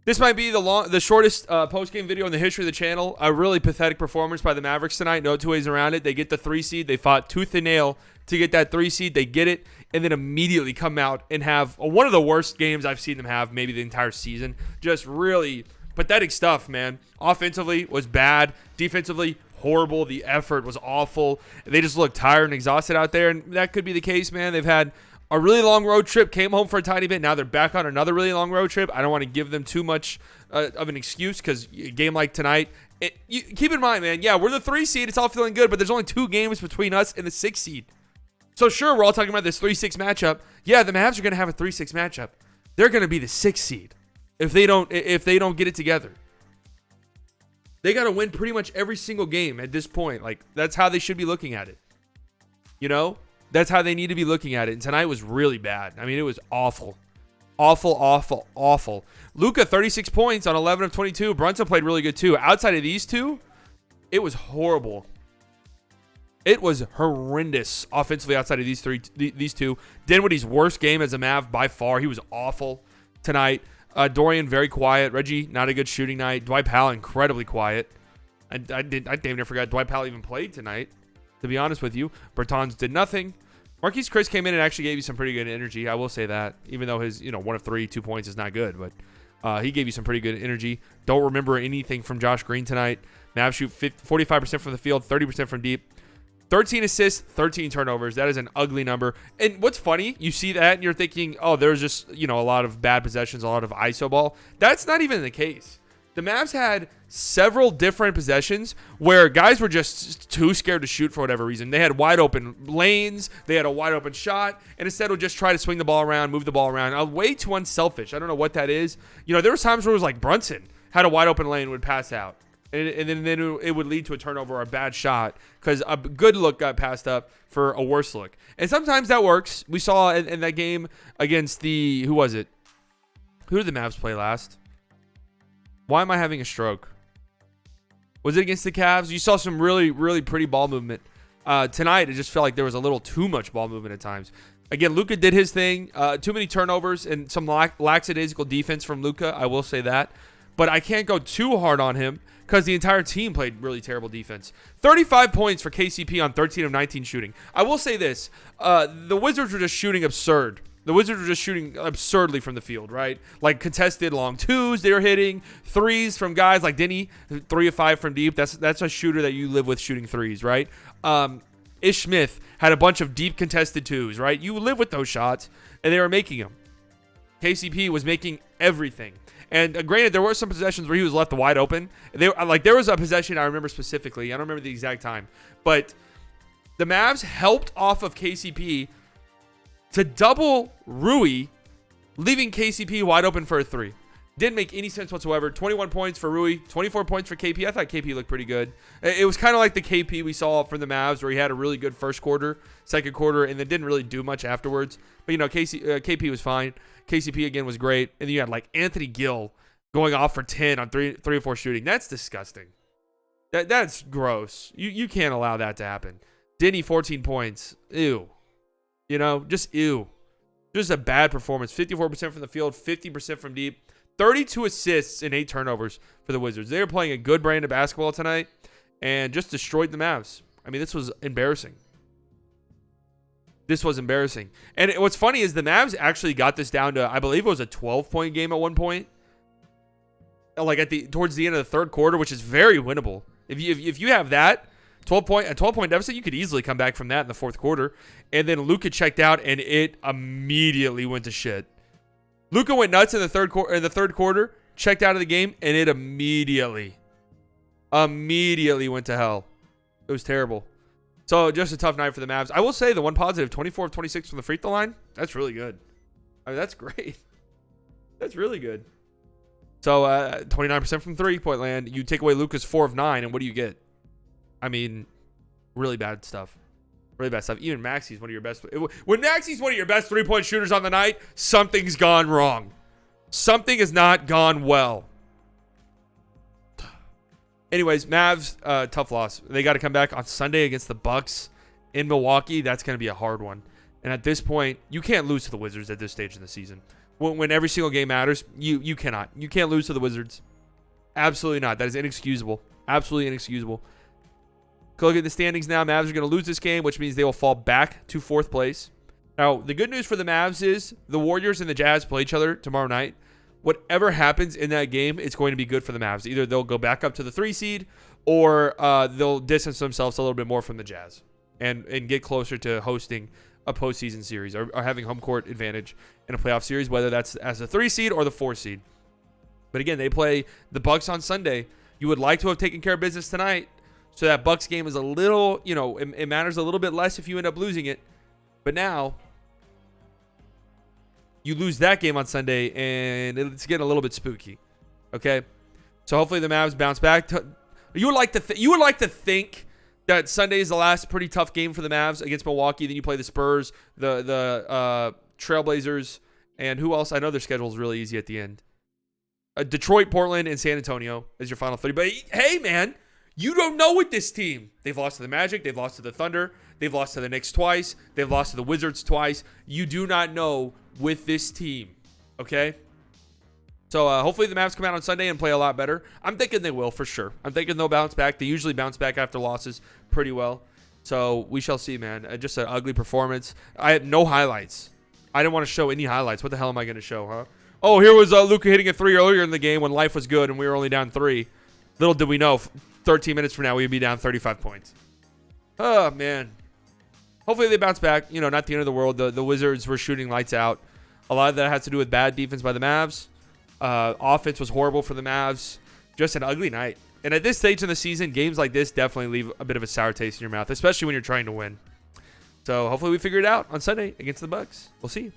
This might be the shortest post-game video in the history of the channel. A really pathetic performance by the Mavericks tonight. No two ways around it. They get the 3 seed. They fought tooth and nail to get that 3 seed. They get it, and then immediately come out and have one of the worst games I've seen them have maybe the entire season. Just really pathetic stuff, man. Offensively was bad. Defensively, horrible. The effort was awful. They just looked tired and exhausted out there, and that could be the case, man. They've had a really long road trip, came home for a tiny bit. Now they're back on another really long road trip. I don't want to give them too much of an excuse because a game like tonight, keep in mind, man, yeah, we're the 3 seed. It's all feeling good, but there's only 2 games between us and the 6 seed. So sure, we're all talking about this 3-6 matchup. Yeah, the Mavs are going to have a 3-6 matchup. They're going to be the 6 seed if they don't get it together. They got to win pretty much every single game at this point. Like, that's how they should be looking at it. You know? That's how they need to be looking at it. And tonight was really bad. I mean, it was awful. Awful. Luka, 36 points on 11 of 22. Brunson played really good too. Outside of these two, it was horrible. It was horrendous offensively outside of these two. Dinwiddie's worst game as a Mav by far. He was awful tonight. Dorian, very quiet. Reggie, not a good shooting night. Dwight Powell, incredibly quiet. I damn near forgot Dwight Powell even played tonight, to be honest with you. Bertans did nothing. Marquise Chris came in and actually gave you some pretty good energy. I will say that, even though his 1 of 3, 2 points is not good, but he gave you some pretty good energy. Don't remember anything from Josh Green tonight. Mavs shoot 45% from the field, 30% from deep. 13 assists, 13 turnovers. That is an ugly number. And what's funny, you see that and you're thinking, oh, there's just, a lot of bad possessions, a lot of ISO ball. That's not even the case. The Mavs had several different possessions where guys were just too scared to shoot for whatever reason. They had wide open lanes. They had a wide open shot. And instead would just try to swing the ball around, move the ball around. Way too unselfish. I don't know what that is. There was times where it was like Brunson had a wide open lane, would pass out. And then it would lead to a turnover or a bad shot because a good look got passed up for a worse look. And sometimes that works. We saw in that game against who was it? Who did the Mavs play last? Why am I having a stroke? Was it against the Cavs? You saw some really, really pretty ball movement. Tonight, it just felt like there was a little too much ball movement at times. Again, Luka did his thing. Too many turnovers and some lackadaisical defense from Luka. I will say that. But I can't go too hard on him because the entire team played really terrible defense. 35 points for KCP on 13 of 19 shooting. I will say this. The Wizards were just shooting absurd. The Wizards were just shooting absurdly from the field, right? Like contested long twos, they were hitting threes from guys like Denny, 3 of 5 from deep. That's a shooter that you live with shooting threes, right? Ish Smith had a bunch of deep contested twos, right? You live with those shots, and they were making them. KCP was making everything. And granted, there were some possessions where he was left wide open. There was a possession I remember specifically. I don't remember the exact time, but the Mavs helped off of KCP to double Rui, leaving KCP wide open for a 3. Didn't make any sense whatsoever. 21 points for Rui, 24 points for KP. I thought KP looked pretty good. It was kind of like the KP we saw from the Mavs where he had a really good first quarter, second quarter, and then didn't really do much afterwards. But, KP was fine. KCP, again, was great. And then you had, Anthony Gill going off for 10 on 3 or 4 shooting. That's disgusting. That's gross. You can't allow that to happen. Denny, 14 points. Ew. Just ew. Just a bad performance. 54% from the field, 50% from deep. 32 assists and 8 turnovers for the Wizards. They were playing a good brand of basketball tonight and just destroyed the Mavs. I mean, this was embarrassing. And what's funny is the Mavs actually got this down to, I believe it was a 12-point game at one point. Towards the end of the third quarter, which is very winnable. If you have that, a 12-point deficit, you could easily come back from that in the fourth quarter. And then Luka checked out, and it immediately went to shit. Luka went nuts in the third quarter, checked out of the game, and it immediately went to hell. It was terrible. So just a tough night for the Mavs. I will say the one positive, 24 of 26 from the free throw line. That's really good. I mean, that's great. That's really good. So 29% from three-point land. You take away Luka's 4 of 9, and what do you get? I mean, really bad stuff. Really bad stuff. Even Maxi's one of your best. When Maxi's one of your best three-point shooters on the night, something's gone wrong. Something has not gone well. Anyways, Mavs, tough loss. They got to come back on Sunday against the Bucks in Milwaukee. That's going to be a hard one. And at this point, you can't lose to the Wizards at this stage in the season. when every single game matters. You cannot. You can't lose to the Wizards. Absolutely not. That is inexcusable. Absolutely inexcusable. Look at the standings now. Mavs are going to lose this game, which means they will fall back to 4th place. Now, the good news for the Mavs is the Warriors and the Jazz play each other tomorrow night. Whatever happens in that game, it's going to be good for the Mavs. Either they'll go back up to the 3 seed or they'll distance themselves a little bit more from the Jazz and get closer to hosting a postseason series or having home court advantage in a playoff series, whether that's as a 3 seed or the 4 seed. But again, they play the Bucks on Sunday. You would like to have taken care of business tonight, so that Bucks game is a little, it matters a little bit less if you end up losing it. But now you lose that game on Sunday, and it's getting a little bit spooky. Okay, so hopefully the Mavs bounce back. You would like to think that Sunday is the last pretty tough game for the Mavs against Milwaukee. Then you play the Spurs, the Trailblazers, and who else? I know their schedule is really easy at the end. Detroit, Portland, and San Antonio is your final 3. But hey, man, you don't know with this team. They've lost to the Magic. They've lost to the Thunder. They've lost to the Knicks twice. They've lost to the Wizards twice. You do not know with this team, okay? So hopefully the Mavs come out on Sunday and play a lot better. I'm thinking they will for sure. I'm thinking they'll bounce back. They usually bounce back after losses pretty well. So we shall see, man. Just an ugly performance. I had no highlights. I didn't want to show any highlights. What the hell am I going to show, huh? Oh, here was Luka hitting a 3 earlier in the game when life was good and we were only down 3. Little did we know, 13 minutes from now, we'd be down 35 points. Oh, man. Hopefully they bounce back. Not the end of the world. The Wizards were shooting lights out. A lot of that has to do with bad defense by the Mavs. Offense was horrible for the Mavs. Just an ugly night. And at this stage in the season, games like this definitely leave a bit of a sour taste in your mouth, especially when you're trying to win. So hopefully we figure it out on Sunday against the Bucks. We'll see you.